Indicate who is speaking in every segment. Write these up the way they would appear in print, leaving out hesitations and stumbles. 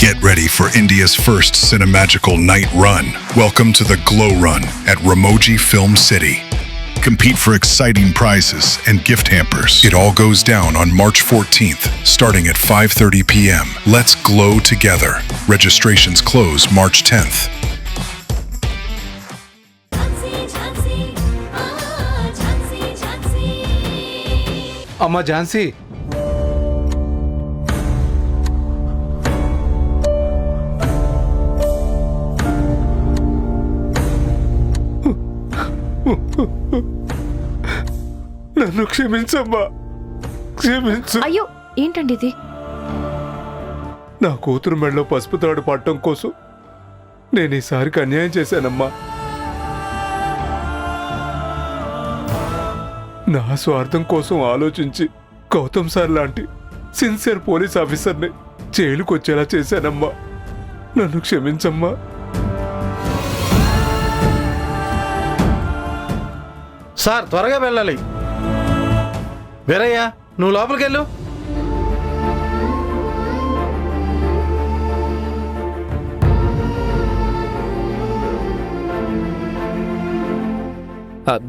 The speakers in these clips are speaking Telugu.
Speaker 1: Get ready for India's first cinemagical night run. Welcome to the Glow Run at Ramoji Film City. Compete for exciting prizes and gift hampers. It all goes down on March 14th, starting at 5:30 p.m. Let's glow together. Registrations close March 10th.
Speaker 2: అమ్మా ఝాన్సీ, నన్ను క్షమించమ్మా, క్షమించు.
Speaker 3: అయ్యో ఏంటండి ఇది?
Speaker 2: నా కూతురు మెడలో పసుపు తాడు పట్టడం కోసం నేను ఈసారికి అన్యాయం చేశానమ్మా. నా స్వార్థం కోసం ఆలోచించి గౌతమ్ సార్ లాంటి సిన్సియర్ పోలీస్ ఆఫీసర్ని జైలుకు వచ్చేలా చేశానమ్మా. నన్ను క్షమించమ్మా.
Speaker 4: సార్ త్వరగా వెళ్ళాలి. వీరయ్య నువ్వు లోపలికి వెళ్ళు.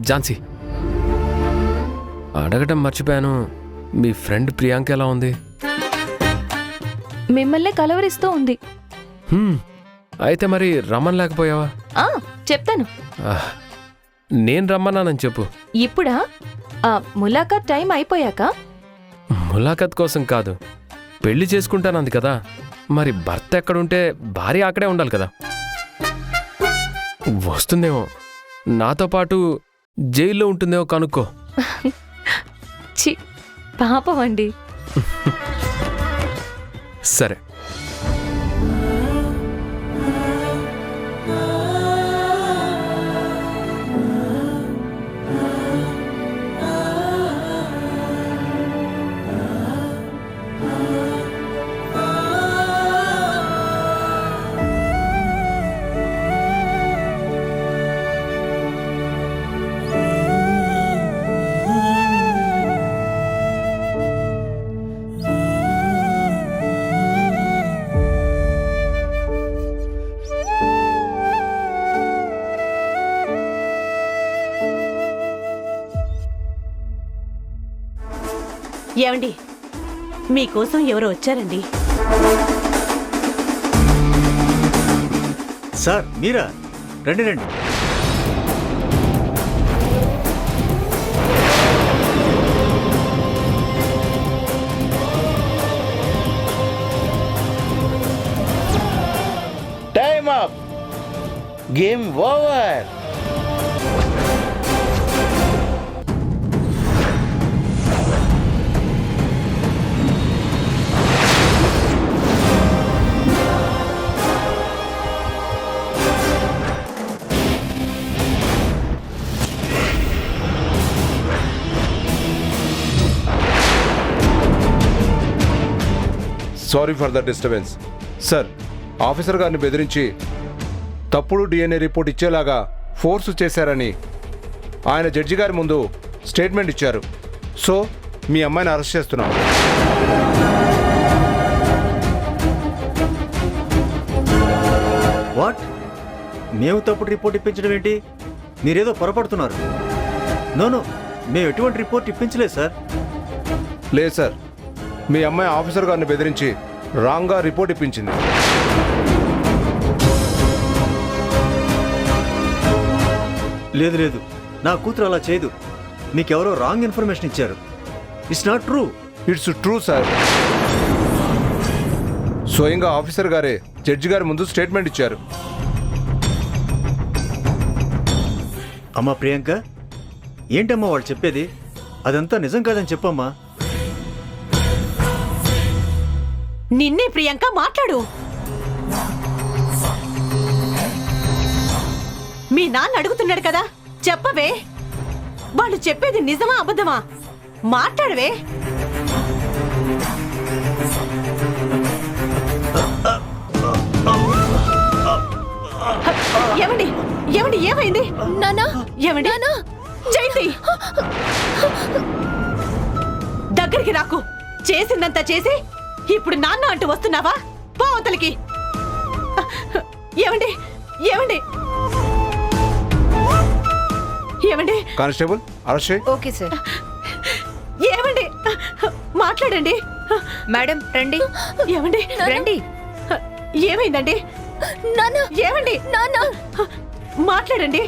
Speaker 5: ఝాన్సీ, అడగటం మర్చిపోయాను, మీ ఫ్రెండ్ ప్రియాంక ఎలా ఉంది?
Speaker 3: మిమ్మల్ని కలవరిస్తూ ఉంది.
Speaker 5: అయితే మరి రమ్మనలేకపోయావా?
Speaker 3: చెప్తాను.
Speaker 5: నేను రమ్మన్నానని చెప్పు.
Speaker 3: ఇప్పుడా? ములాఖాత్ టైం అయిపోయాక?
Speaker 5: ములాఖాత్ కోసం కాదు, పెళ్లి చేసుకుంటానంది కదా, మరి భర్త ఎక్కడుంటే భార్య అక్కడే ఉండాలి కదా. వస్తుందేమో, నాతో పాటు జైల్లో ఉంటుందేమో కనుక్కో.
Speaker 3: చి, పాపం అండి.
Speaker 5: సరే.
Speaker 6: ఏమండి, మీకోసం ఎవరో వచ్చారండి.
Speaker 4: సార్ మీరా? రండి రండి. Time up, game over.
Speaker 2: Sorry for the disturbance. Sir, officer గారిని బెదిరించి తప్పుడు DNA రిపోర్ట్ ఇచ్చేలాగా ఫోర్స్ చేశారని ఆయన జడ్జి గారి ముందు స్టేట్మెంట్ ఇచ్చారు. సో మీ అమ్మాయిని అరెస్ట్ చేస్తున్నాం.
Speaker 4: వాట్? మేము తప్పుడు రిపోర్ట్ ఇప్పించడం ఏంటి? మీరేదో పొరపడుతున్నారు. నో, మేము ఎటువంటి రిపోర్ట్ ఇప్పించలేదు సార్.
Speaker 2: లేదు సార్, మీ అమ్మాయి ఆఫీసర్ గారిని బెదిరించి రాంగ్గా రిపోర్ట్ ఇప్పించింది.
Speaker 4: లేదు, నా కూతురు అలా చేయదు. మీకెవరో రాంగ్ ఇన్ఫర్మేషన్ ఇచ్చారు. It's not true.
Speaker 2: It's true sir. స్వయంగా ఆఫీసర్ గారే జడ్జి గారి ముందు స్టేట్మెంట్ ఇచ్చారు.
Speaker 4: అమ్మా ప్రియాంక, ఏంటమ్మా వాళ్ళు చెప్పేది? అదంతా నిజం కాదని చెప్పమ్మా.
Speaker 6: నిన్నే ప్రియాంక, మాట్లాడు. మీ నాన్న అడుగుతున్నాడు కదా, చెప్పవే. వాళ్ళు చెప్పేది నిజమా అబద్ధమా? మాట్లాడవే. ఏమండి, ఏమైంది?
Speaker 3: నానా,
Speaker 6: ఏమండి? జయంతి, దగ్గరికి రాకు. చేసిందంతా చేసి ఇప్పుడు నాన్న అంటూ వస్తున్నావా? పో అవతలికి. ఏమండి ఏమండి ఏమండి
Speaker 2: కానిస్టేబుల్ అరెస్ట్ చేయి.
Speaker 7: Okay sir.
Speaker 6: ఏమండి మాట్లాడండి.
Speaker 7: మేడం రండి.
Speaker 6: ఏమండి
Speaker 7: రండి.
Speaker 6: ఏమైందండి?
Speaker 7: నాన్న
Speaker 6: ఏమండి
Speaker 7: నాన్న
Speaker 6: మాట్లాడండి.